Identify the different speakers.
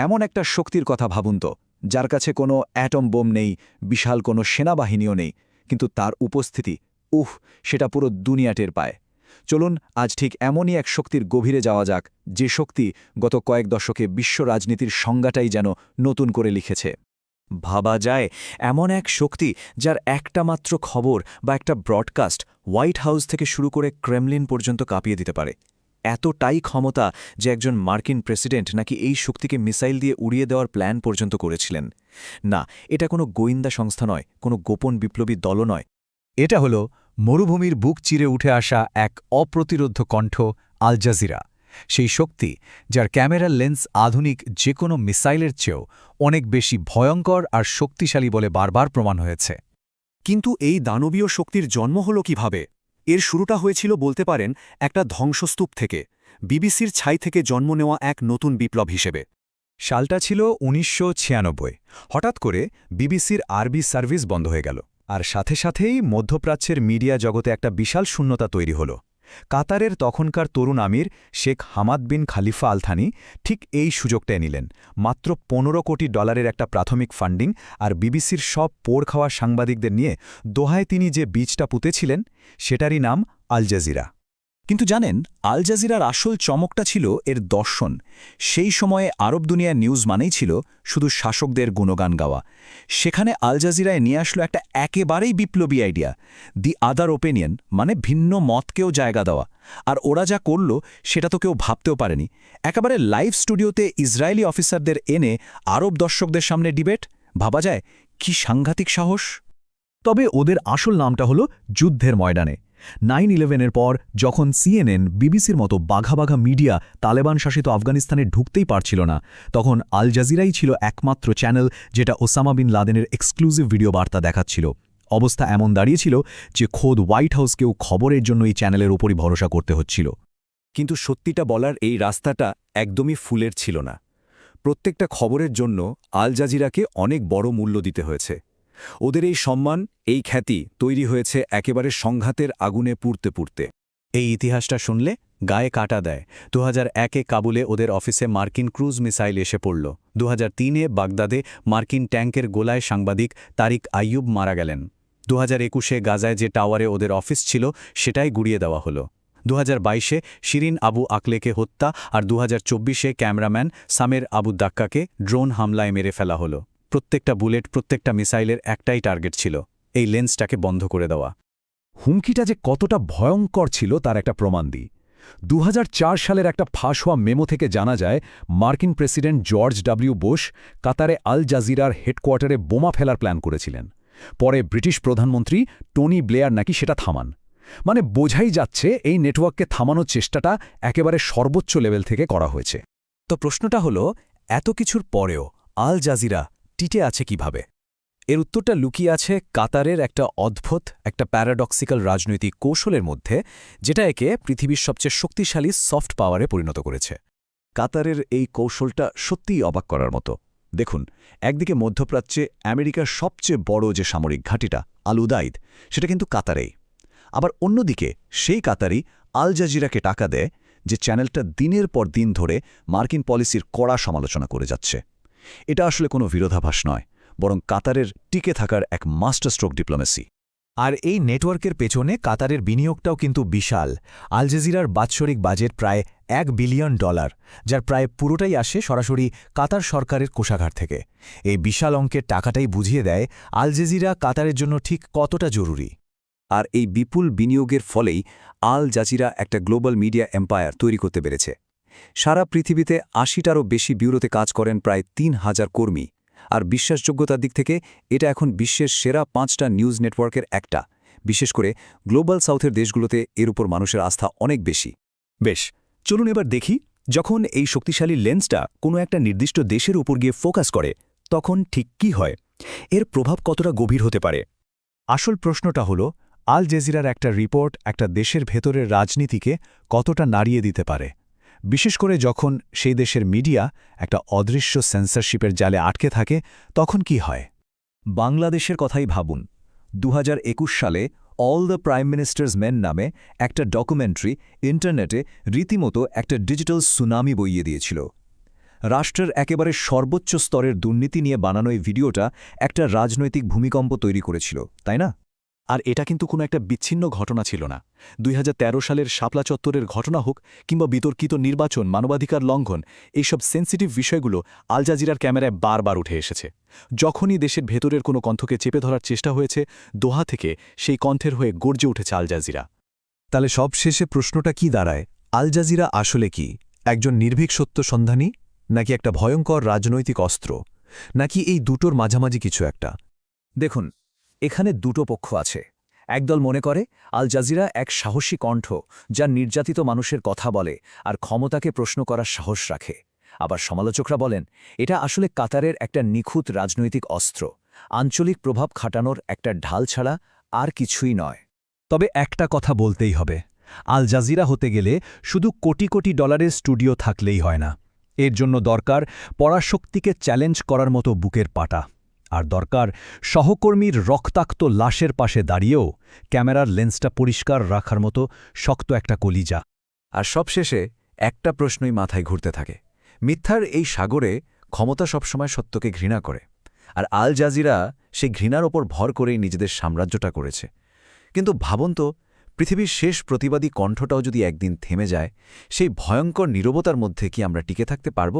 Speaker 1: এমন একটা শক্তির কথা ভাবুন তো, যার কাছে কোনো অ্যাটম বোম নেই, বিশাল কোনো সেনাবাহিনীও নেই, কিন্তু তার উপস্থিতি, সেটা পুরো দুনিয়া টের পায়। চলুন আজ ঠিক এমনই এক শক্তির গভীরে যাওয়া যাক, যে শক্তি গত কয়েক দশকে বিশ্ব রাজনীতির সংজ্ঞাটাই যেন নতুন করে লিখেছে। ভাবা যায়, এমন এক শক্তি যার একটা মাত্র খবর বা একটা ব্রডকাস্ট হোয়াইট হাউস থেকে শুরু করে ক্রেমলিন পর্যন্ত কাঁপিয়ে দিতে পারে। এতটাই ক্ষমতা যে একজন মার্কিন প্রেসিডেন্ট নাকি এই শক্তিকে মিসাইল দিয়ে উড়িয়ে দেওয়ার প্ল্যান পর্যন্ত করেছিলেন। না, এটা কোনো গোয়েন্দা সংস্থা নয়, কোনো গোপন বিপ্লবী দলও নয়।
Speaker 2: এটা হলো মরুভূমির বুক চিরে উঠে আসা এক অপ্রতিরোধ্য কণ্ঠ, আল জাজিরা। সেই শক্তি যার ক্যামেরার লেন্স আধুনিক যে কোনো মিসাইলের চেয়েও অনেক বেশি ভয়ঙ্কর আর শক্তিশালী বলে বারবার প্রমাণ হয়েছে।
Speaker 3: কিন্তু এই দানবীয় শক্তির জন্ম হল কিভাবে? এর শুরুটা হয়েছিল বলতে পারেন একটা ধ্বংসস্তূপ থেকে, বিবিসির ছাই থেকে জন্ম নেওয়া এক নতুন বিপ্লব হিসেবে।
Speaker 2: সালটা ছিল ১৯৯৬। হঠাৎ করে বিবিসির আরবি সার্ভিস বন্ধ হয়ে গেল, আর সাথে সাথেই মধ্যপ্রাচ্যের মিডিয়া জগতে একটা বিশাল শূন্যতা তৈরি হল। কাতারের তখনকার তরুণ আমির শেখ হামাদ বিন খালিফা আল থানি ঠিক এই সুযোগটাই নিলেন। মাত্র $15 কোটি একটা প্রাথমিক ফান্ডিং আর বিবিসির সব পোড় খাওয়া সাংবাদিকদের নিয়ে দোহায় তিনি যে বীজটা পুঁতেছিলেন, সেটারই নাম আল জাজিরা।
Speaker 1: কিন্তু জানেন, আল জাজিরার আসল চমকটা ছিল এর দর্শন। সেই সময়ে আরব দুনিয়ার নিউজ মানেই ছিল শুধু শাসকদের গুণগান গাওয়া। সেখানে আল জাজিরায় নিয়ে আসলো একটা একেবারেই বিপ্লবী আইডিয়া, দি আদার ওপিনিয়ন, মানে ভিন্ন মতকেও জায়গা দেওয়া। আর ওরা যা করল সেটা তো কেউ ভাবতেও পারেনি। একেবারে লাইভ স্টুডিওতে ইসরায়েলি অফিসারদের এনে আরব দর্শকদের সামনে ডিবেট। ভাবা যায়, কি সাংঘাতিক সাহস!
Speaker 2: তবে ওদের আসল নামটা হলো যুদ্ধের ময়দানে। 9/11-এর পর যখন CNN, বিবিসির মতো বাঘা বাঘা মিডিয়া তালেবান শাসিত আফগানিস্তানে ঢুকতেই পারছিল না, তখন আল জাজিরাই ছিল একমাত্র চ্যানেল যেটা ওসামা বিন লাদেনের এক্সক্লুসিভ ভিডিও বার্তা দেখাচ্ছিল। অবস্থা এমন দাঁড়িয়েছিল যে খোদ হোয়াইট হাউসকেও খবরের জন্য এই চ্যানেলের উপরই ভরসা করতে হচ্ছিল।
Speaker 3: কিন্তু সত্যিটা বলার এই রাস্তাটা একদমই ফুলের ছিল না। প্রত্যেকটা খবরের জন্য আল জাজিরাকে অনেক বড় মূল্য দিতে হয়েছে। ওদের এই সম্মান, এই খ্যাতি তৈরি হয়েছে একেবারে সংঘাতের আগুনে পুড়তে পুড়তে।
Speaker 1: এই ইতিহাসটা শুনলে গায়ে কাটা দেয়। 2001-এ কাবুলে ওদের অফিসে মার্কিন ক্রুজ মিসাইল এসে পড়ল। 2003-এ বাগদাদে মার্কিন ট্যাঙ্কের গোলায় সাংবাদিক তারিক আইয়ুব মারা গেলেন। 2021-এ গাজায় যে টাওয়ারে ওদের অফিস ছিল সেটাই গুড়িয়ে দেওয়া হলো। 2022-এ শিরিন আবু আকলেকে হত্যা, আর 2024-এ ক্যামেরাম্যান সামের আবু দাক্কাকে ড্রোন হামলায় মেরে ফেলা হলো। প্রত্যেকটা বুলেট, প্রত্যেকটা মিসাইলের একটাই টার্গেট ছিল, এই লেন্সটাকে বন্ধ করে দেওয়া।
Speaker 2: হুমকিটা যে কতটা ভয়ঙ্কর ছিল তার একটা প্রমাণ দিই। 2004 সালের একটা ফাঁস হওয়া মেমো থেকে জানা যায়, মার্কিন প্রেসিডেন্ট জর্জ ডব্লিউ বুশ কাতারে আল জাজিরার হেডকোয়ার্টারে বোমা ফেলার প্ল্যান করেছিলেন। পরে ব্রিটিশ প্রধানমন্ত্রী টনি ব্লেয়ার নাকি সেটা থামান। মানে বোঝাই যাচ্ছে এই নেটওয়ার্ককে থামানোর চেষ্টাটা একেবারে সর্বোচ্চ লেভেল থেকে করা হয়েছে।
Speaker 1: তো প্রশ্নটা হলো, এত কিছুর পরেও আল জাজিরা টিকে আছে কিভাবে? এর উত্তরটা লুকিয়ে আছে কাতারের একটা অদ্ভুত, একটা প্যারাডক্সিক্যাল রাজনৈতিক কৌশলের মধ্যে, যেটা একে পৃথিবীর সবচেয়ে শক্তিশালী সফট পাওয়ারে পরিণত করেছে। কাতারের এই কৌশলটা সত্যিই অবাক করার মতো। দেখুন, একদিকে মধ্যপ্রাচ্যে আমেরিকার সবচেয়ে বড় যে সামরিক ঘাঁটিটা আল উদাইদ, সেটা কিন্তু কাতারেই। আবার অন্যদিকে সেই কাতারই আল জাজিরাকে টাকা দেয়, যে চ্যানেলটা দিনের পর দিন ধরে মার্কিন পলিসির কড়া সমালোচনা করে যাচ্ছে। এটা আসলে কোনো বিরোধাভাস নয়, বরং কাতারের টিকে থাকার এক মাস্টার স্ট্রোক ডিপ্লোমেসি।
Speaker 2: আর এই নেটওয়ার্কের পেছনে কাতারের বিনিয়োগটাও কিন্তু বিশাল। আল জাজিরার বাৎসরিক বাজেট প্রায় $1 বিলিয়ন, যার প্রায় পুরোটাই আসে সরাসরি কাতার সরকারের কোষাগার থেকে। এই বিশাল অঙ্কের টাকাটাই বুঝিয়ে দেয় আল জাজিরা কাতারের জন্য ঠিক কতটা জরুরি।
Speaker 3: আর এই বিপুল বিনিয়োগের ফলেই আল জাজিরা একটা গ্লোবাল মিডিয়া এম্পায়ার তৈরি করতে পেরেছে। সারা পৃথিবীতে ৮০টারও বেশি ব্যুরোতে কাজ করেন প্রায় ৩,০০০ কর্মী। আর বিশ্বাসযোগ্যতার দিক থেকে এটা এখন বিশ্বের সেরা 5টা নিউজ নেটওয়ার্কের একটা। বিশেষ করে গ্লোবাল সাউথের দেশগুলোতে এর উপর মানুষের আস্থা অনেক বেশি।
Speaker 1: বেশ, চলুন এবার দেখি, যখন এই শক্তিশালী লেন্সটা কোনো একটা নির্দিষ্ট দেশের উপর গিয়ে ফোকাস করে, তখন ঠিক কী হয়? এর প্রভাব কতটা গভীর হতে পারে?
Speaker 2: আসল প্রশ্নটা হলো, আল জাজিরার একটা রিপোর্ট একটা দেশের ভেতরের রাজনীতিকে কতটা নাড়িয়ে দিতে পারে, বিশেষ করে যখন সেই দেশের মিডিয়া একটা অদৃশ্য সেন্সরশিপের জালে আটকে থাকে। তখন কি হয়?
Speaker 1: বাংলাদেশের কথাই ভাবুন। 2021 সালে all the prime ministers main নামে একটা ডকুমেন্টারি ইন্টারনেটে রীতিমতো একটা ডিজিটাল সুনামি বইয়ে দিয়েছিল। রাষ্ট্রের একেবারে সর্বোচ্চ স্তরের দুর্নীতি নিয়ে বানানো এই ভিডিওটা একটা রাজনৈতিক ভূমিকম্প তৈরি করেছিল, তাই না?
Speaker 2: আর এটা কিন্তু কোনো একটা বিচ্ছিন্ন ঘটনা ছিল না। ২০১৩ সালের শাপলা চত্বরের ঘটনা হোক কিংবা বিতর্কিত নির্বাচন, মানবাধিকার লঙ্ঘন, এইসব সেন্সিটিভ বিষয়গুলো আল জাজিরার ক্যামেরায় বারবার উঠে এসেছে। যখনই দেশের ভেতরের কোনো কণ্ঠকে চেপে ধরার চেষ্টা হয়েছে, দোহা থেকে সেই কণ্ঠের হয়ে গর্জে উঠেছে আল জাজিরা।
Speaker 1: তাহলে সব শেষে প্রশ্নটা কি দাঁড়ায়? আল জাজিরা আসলে কি একজন নির্ভীক সত্য সন্ধানী, নাকি একটা ভয়ঙ্কর রাজনৈতিক অস্ত্র, নাকি এই দুটোর মাঝামাঝি কিছু একটা? দেখুন, এখানে দুটো পক্ষ আছে। একদল মনে করে আল জাজিরা এক সাহসী কণ্ঠ, যা নির্যাতিত মানুষের কথা বলে আর ক্ষমতাকে প্রশ্ন করার সাহস রাখে। আবার সমালোচকরা বলেন এটা আসলে কাতারের একটা নিখুঁত রাজনৈতিক অস্ত্র, আঞ্চলিক প্রভাব খাটানোর একটা ঢাল ছাড়া আর কিছুই নয়।
Speaker 2: তবে একটা কথা বলতেই হবে, আল জাজিরা হতে গেলে শুধু কোটি কোটি ডলারের স্টুডিও থাকলেই হয় না। এর জন্য দরকার পরাশক্তিকে চ্যালেঞ্জ করার মতো বুকের পাটা। আর দরকার সহকর্মীর রক্তাক্ত লাশের পাশে দাঁড়িয়েও ক্যামেরার লেন্সটা পরিষ্কার রাখার মতো শক্ত একটা কলিজা।
Speaker 1: আর সবশেষে একটা প্রশ্নই মাথায় ঘুরতে থাকে। মিথ্যার এই সাগরে ক্ষমতা সবসময় সত্যকে ঘৃণা করে, আর আল জাজিরা সেই ঘৃণার ওপর ভর করেই নিজেদের সাম্রাজ্যটা করেছে। কিন্তু ভাবুন তো, পৃথিবীর শেষ প্রতিবাদী কণ্ঠটাও যদি একদিন থেমে যায়, সেই ভয়ঙ্কর নীরবতার মধ্যে কি আমরা টিকে থাকতে পারব?